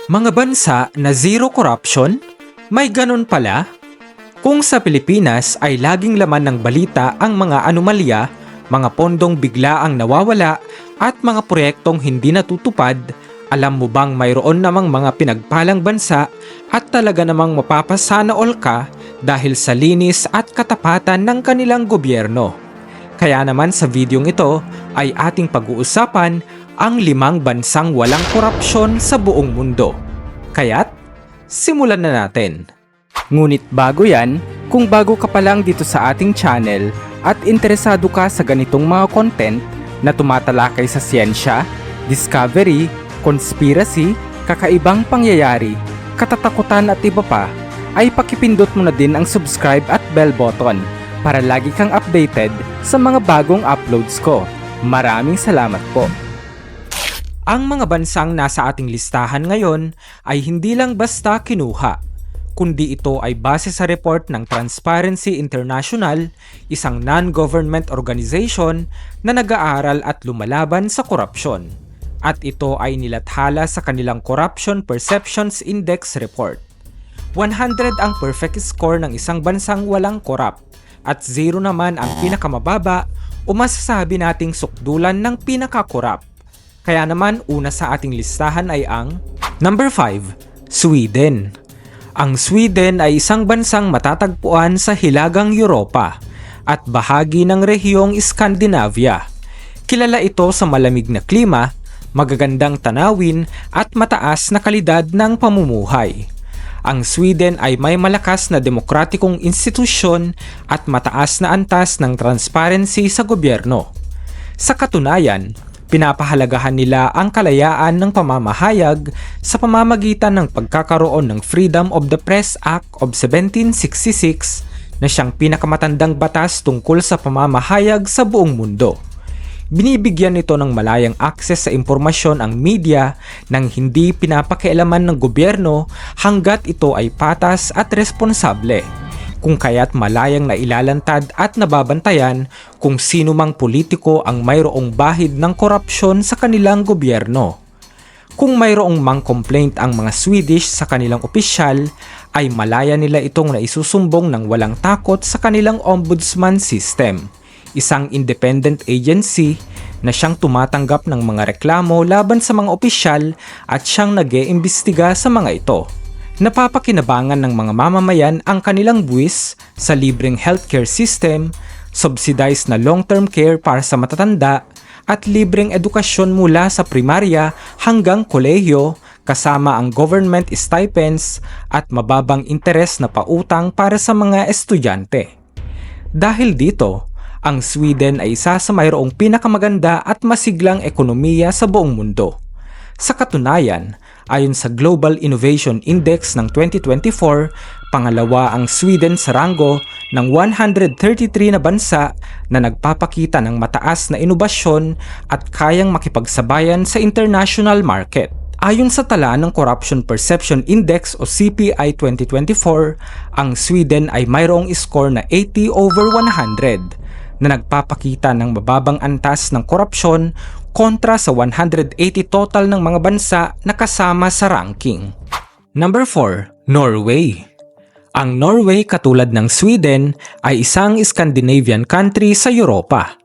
Mga bansa na zero corruption? May ganun pala? Kung sa Pilipinas ay laging laman ng balita ang mga anomalya, mga pondong biglaang nawawala at mga proyektong hindi natutupad, alam mo bang mayroon namang mga pinagpalang bansa at talaga namang mapapasana all ka dahil sa linis at katapatan ng kanilang gobyerno? Kaya naman sa videong ito ay ating pag-uusapan ang 5 bansang walang korupsyon sa buong mundo. Kaya't, simulan na natin. Ngunit bago yan, kung bago ka pa lang dito sa ating channel at interesado ka sa ganitong mga content na tumatalakay sa siyensya, discovery, conspiracy, kakaibang pangyayari, katatakutan at iba pa, ay pakipindot mo na din ang subscribe at bell button para lagi kang updated sa mga bagong uploads ko. Maraming salamat po. Ang mga bansang nasa ating listahan ngayon ay hindi lang basta kinuha, kundi ito ay base sa report ng Transparency International, isang non-government organization na nag-aaral at lumalaban sa korupsyon. At ito ay nilathala sa kanilang Corruption Perceptions Index report. 100 ang perfect score ng isang bansang walang korap, at 0 naman ang pinakamababa o masasabi nating sukdulan ng pinakakorap. Kaya naman una sa ating listahan ay ang number 5, Sweden. Ang Sweden ay isang bansang matatagpuan sa Hilagang Europa at bahagi ng rehiyong Scandinavia. Kilala ito sa malamig na klima, magagandang tanawin at mataas na kalidad ng pamumuhay. Ang Sweden ay may malakas na demokratikong institusyon at mataas na antas ng transparency sa gobyerno. Sa katunayan, pinapahalagahan nila ang kalayaan ng pamamahayag sa pamamagitan ng pagkakaroon ng Freedom of the Press Act of 1766 na siyang pinakamatandang batas tungkol sa pamamahayag sa buong mundo. Binibigyan nito ng malayang akses sa impormasyon ang media nang hindi pinapakialaman ng gobyerno hanggat ito ay patas at responsable, kung kaya't malayang nailalantad at nababantayan kung sino mang politiko ang mayroong bahid ng korupsyon sa kanilang gobyerno. Kung mayroong mang complaint ang mga Swedish sa kanilang opisyal, ay malaya nila itong naisusumbong ng walang takot sa kanilang ombudsman system, isang independent agency na siyang tumatanggap ng mga reklamo laban sa mga opisyal at siyang nag-iimbestiga sa mga ito. Napapakinabangan ng mga mamamayan ang kanilang buwis sa libreng healthcare system, subsidized na long-term care para sa matatanda, at libreng edukasyon mula sa primarya hanggang kolehiyo kasama ang government stipends at mababang interes na pautang para sa mga estudyante. Dahil dito, ang Sweden ay isa sa mayroong pinakamaganda at masiglang ekonomiya sa buong mundo. Sa katunayan, ayon sa Global Innovation Index ng 2024, pangalawa ang Sweden sa ranggo ng 133 na bansa na nagpapakita ng mataas na inobasyon at kayang makipagsabayan sa international market. Ayon sa tala ng Corruption Perception Index o CPI 2024, ang Sweden ay mayroong score na 80 over 100 na nagpapakita ng mababang antas ng korupsyon kontra sa 180 total ng mga bansa na kasama sa ranking. Number 4, Norway. Ang Norway, katulad ng Sweden, ay isang Scandinavian country sa Europa.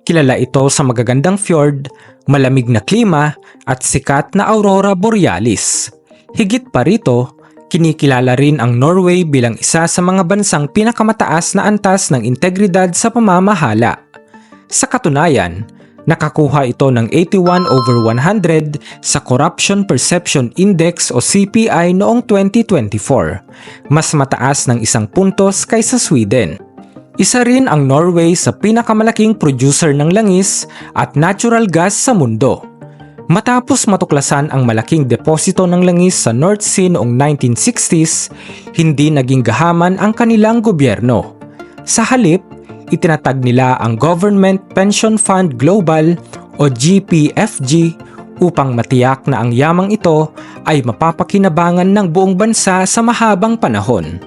Kilala ito sa magagandang fjord, malamig na klima at sikat na aurora borealis. Higit pa rito, kinikilala rin ang Norway bilang isa sa mga bansang pinakamataas na antas ng integridad sa pamamahala. Sa katunayan, nakakuha ito ng 81 over 100 sa Corruption Perception Index o CPI noong 2024, mas mataas ng 1 puntos kaysa Sweden. Isa rin ang Norway sa pinakamalaking producer ng langis at natural gas sa mundo. Matapos matuklasan ang malaking deposito ng langis sa North Sea noong 1960s, hindi naging gahaman ang kanilang gobyerno. Sa halip, itinatag nila ang Government Pension Fund Global o GPFG upang matiyak na ang yamang ito ay mapapakinabangan ng buong bansa sa mahabang panahon.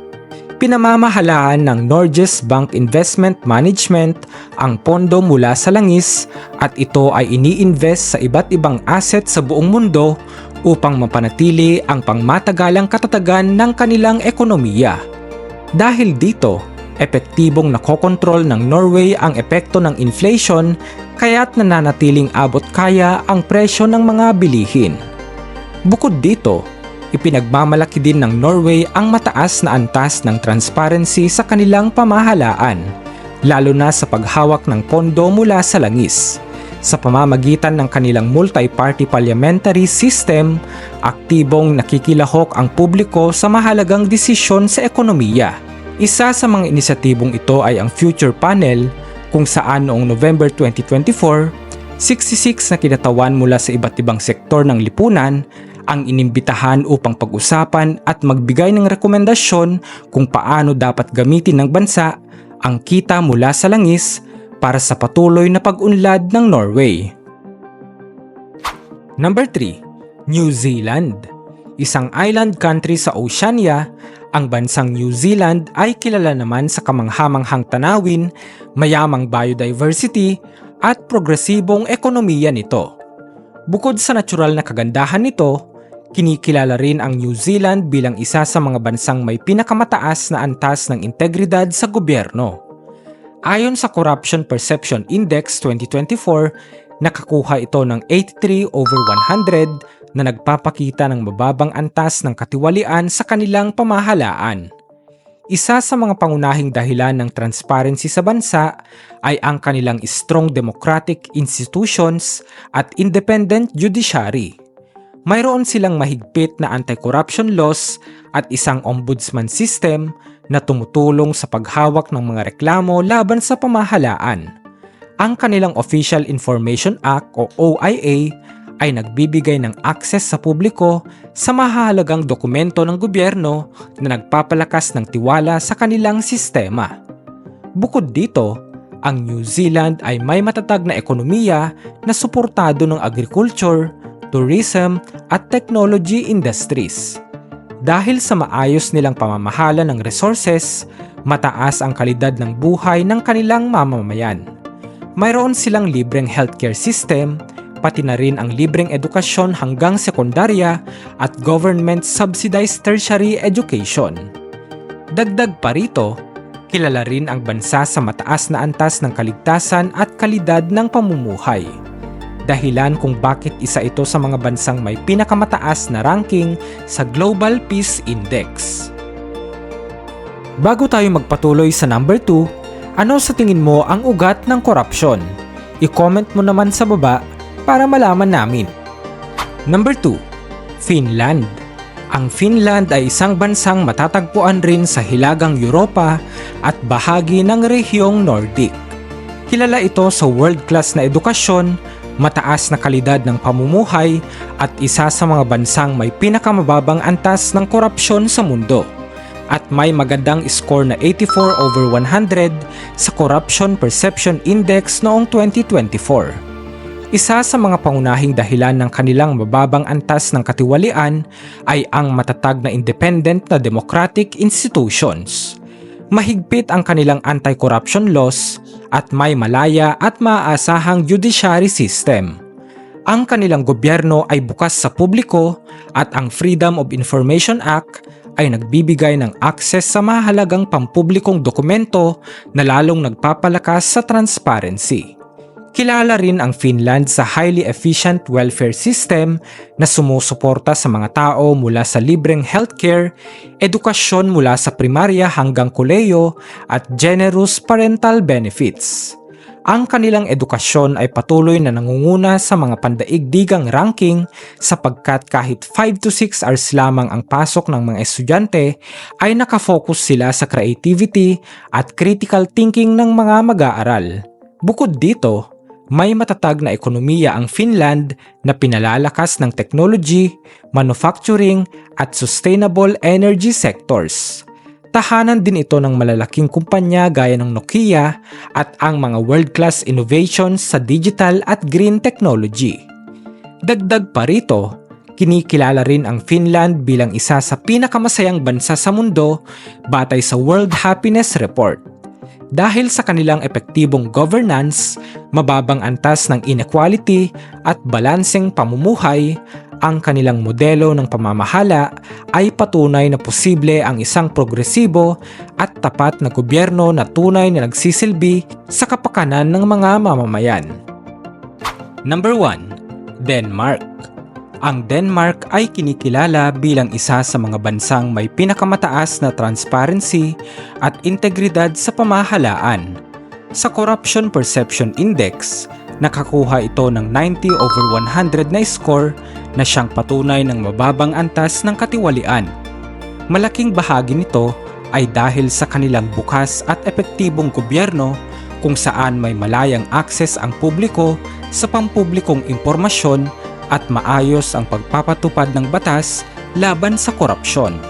Pinamamahalaan ng Norges Bank Investment Management ang pondo mula sa langis at ito ay ini-invest sa iba't ibang asset sa buong mundo upang mapanatili ang pangmatagalang katatagan ng kanilang ekonomiya. Dahil dito, epektibong nakokontrol ng Norway ang epekto ng inflation kaya't nananatiling abot kaya ang presyo ng mga bilihin. Bukod dito, ipinagmamalaki din ng Norway ang mataas na antas ng transparency sa kanilang pamahalaan, lalo na sa paghawak ng pondo mula sa langis. Sa pamamagitan ng kanilang multi-party parliamentary system, aktibong nakikilahok ang publiko sa mahalagang desisyon sa ekonomiya. Isa sa mga inisyatibong ito ay ang Future Panel, kung saan noong November 2024, 66 na kinatawan mula sa iba't ibang sektor ng lipunan ang inimbitahan upang pag-usapan at magbigay ng rekomendasyon kung paano dapat gamitin ng bansa ang kita mula sa langis para sa patuloy na pag-unlad ng Norway. Number 3. New Zealand. Isang island country sa Oceania, ang bansang New Zealand ay kilala naman sa kamanghamanghang tanawin, mayamang biodiversity at progresibong ekonomiya nito. Bukod sa natural na kagandahan nito, kinikilala rin ang New Zealand bilang isa sa mga bansang may pinakamataas na antas ng integridad sa gobyerno. Ayon sa Corruption Perception Index 2024, nakakuha ito ng 83 over 100 na nagpapakita ng mababang antas ng katiwalian sa kanilang pamahalaan. Isa sa mga pangunahing dahilan ng transparency sa bansa ay ang kanilang strong democratic institutions at independent judiciary. Mayroon silang mahigpit na anti-corruption laws at isang ombudsman system na tumutulong sa paghawak ng mga reklamo laban sa pamahalaan. Ang kanilang Official Information Act o OIA ay nagbibigay ng access sa publiko sa mahalagang dokumento ng gobyerno na nagpapalakas ng tiwala sa kanilang sistema. Bukod dito, ang New Zealand ay may matatag na ekonomiya na suportado ng agriculture, tourism at technology industries. Dahil sa maayos nilang pamamahala ng resources, mataas ang kalidad ng buhay ng kanilang mamamayan. Mayroon silang libreng healthcare system, pati na rin ang libreng edukasyon hanggang sekundarya at government-subsidized tertiary education. Dagdag pa rito, kilala rin ang bansa sa mataas na antas ng kaligtasan at kalidad ng pamumuhay. Dahilan kung bakit isa ito sa mga bansang may pinakamataas na ranking sa Global Peace Index. Bago tayo magpatuloy sa number 2, ano sa tingin mo ang ugat ng korupsyon? I-comment mo naman sa baba para malaman namin. Number 2. Finland. Ang Finland ay isang bansang matatagpuan rin sa Hilagang Europa at bahagi ng rehiyong Nordic. Kilala ito sa world-class na edukasyon, mataas na kalidad ng pamumuhay at isa sa mga bansang may pinakamababang antas ng korupsyon sa mundo at may magandang score na 84 over 100 sa Corruption Perception Index noong 2024. Isa sa mga pangunahing dahilan ng kanilang mababang antas ng katiwalian ay ang matatag na independent na democratic institutions. Mahigpit ang kanilang anti-corruption laws at may malaya at maaasahang judiciary system. Ang kanilang gobyerno ay bukas sa publiko at ang Freedom of Information Act ay nagbibigay ng access sa mahalagang pampublikong dokumento na lalong nagpapalakas sa transparency. Kilala rin ang Finland sa highly efficient welfare system na sumusuporta sa mga tao mula sa libreng healthcare, edukasyon mula sa primarya hanggang kolehiyo at generous parental benefits. Ang kanilang edukasyon ay patuloy na nangunguna sa mga pandaigdigang ranking sapagkat kahit 5 to 6 hours lamang ang pasok ng mga estudyante ay nakafocus sila sa creativity at critical thinking ng mga mag-aaral. Bukod dito, may matatag na ekonomiya ang Finland na pinalalakas ng technology, manufacturing at sustainable energy sectors. Tahanan din ito ng malalaking kumpanya gaya ng Nokia at ang mga world-class innovations sa digital at green technology. Dagdag pa rito, kinikilala rin ang Finland bilang isa sa pinakamasayang bansa sa mundo batay sa World Happiness Report. Dahil sa kanilang epektibong governance, mababang antas ng inequality at balanseng pamumuhay, Ang kanilang modelo ng pamamahala ay patunay na posible ang isang progresibo at tapat na gobyerno na tunay na nagsisilbi sa kapakanan ng mga mamamayan. Number 1. Denmark. Ang Denmark ay kinikilala bilang isa sa mga bansang may pinakamataas na transparency at integridad sa pamahalaan. Sa Corruption Perception Index, nakakuha ito ng 90/100 na score na siyang patunay ng mababang antas ng katiwalian. Malaking bahagi nito ay dahil sa kanilang bukas at epektibong gobyerno kung saan may malayang akses ang publiko sa pampublikong impormasyon at maayos ang pagpapatupad ng batas laban sa korupsyon.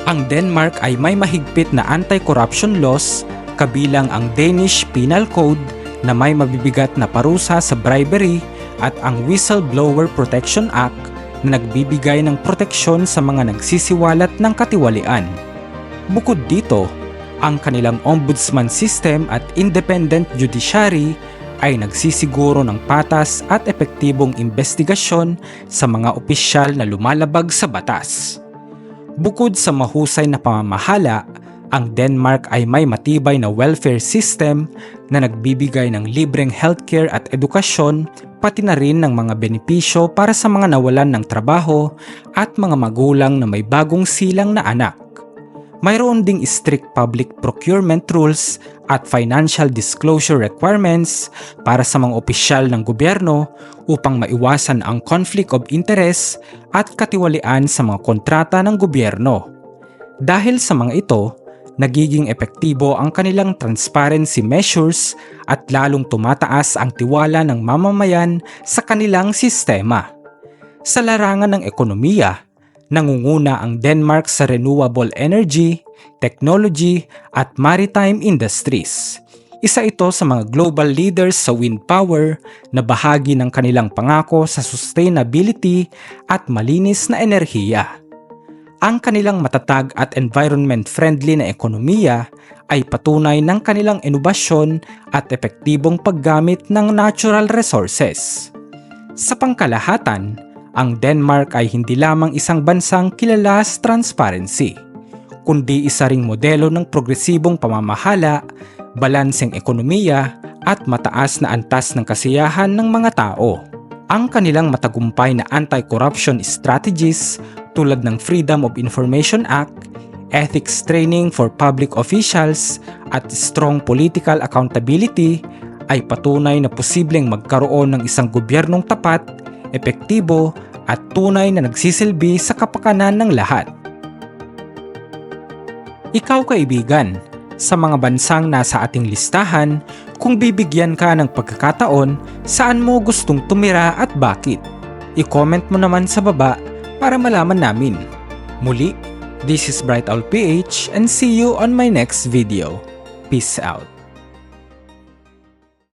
Ang Denmark ay may mahigpit na anti-corruption laws kabilang ang Danish Penal Code na may mabibigat na parusa sa bribery at ang Whistleblower Protection Act na nagbibigay ng proteksyon sa mga nagsisiwalat ng katiwalian. Bukod dito, ang kanilang ombudsman system at independent judiciary ay nagsisiguro ng patas at epektibong investigasyon sa mga opisyal na lumalabag sa batas. Bukod sa mahusay na pamamahala, ang Denmark ay may matibay na welfare system na nagbibigay ng libreng healthcare at edukasyon, pati na rin ng mga benepisyo para sa mga nawalan ng trabaho at mga magulang na may bagong silang na anak. Mayroon ding strict public procurement rules at financial disclosure requirements para sa mga opisyal ng gobyerno upang maiwasan ang conflict of interest at katiwalian sa mga kontrata ng gobyerno. Dahil sa mga ito, nagiging epektibo ang kanilang transparency measures at lalong tumataas ang tiwala ng mamamayan sa kanilang sistema. Sa larangan ng ekonomiya, nangunguna ang Denmark sa renewable energy, technology at maritime industries. Isa ito sa mga global leaders sa wind power na bahagi ng kanilang pangako sa sustainability at malinis na enerhiya. Ang kanilang matatag at environment-friendly na ekonomiya ay patunay ng kanilang inobasyon at epektibong paggamit ng natural resources. Sa pangkalahatan, ang Denmark ay hindi lamang isang bansang kilala sa transparency, kundi isa ring modelo ng progresibong pamamahala, balanseng ekonomiya at mataas na antas ng kasiyahan ng mga tao. Ang kanilang matagumpay na anti-corruption strategies tulad ng Freedom of Information Act, ethics training for public officials at strong political accountability ay patunay na posibleng magkaroon ng isang gobyernong tapat, epektibo at tunay na nagsisilbi sa kapakanan ng lahat. Ikaw kaibigan, sa mga bansang nasa ating listahan, kung bibigyan ka ng pagkakataon, saan mo gustong tumira at bakit? I-comment mo naman sa baba para malaman namin. Muli, this is Bright Owl PH and see you on my next video. Peace out.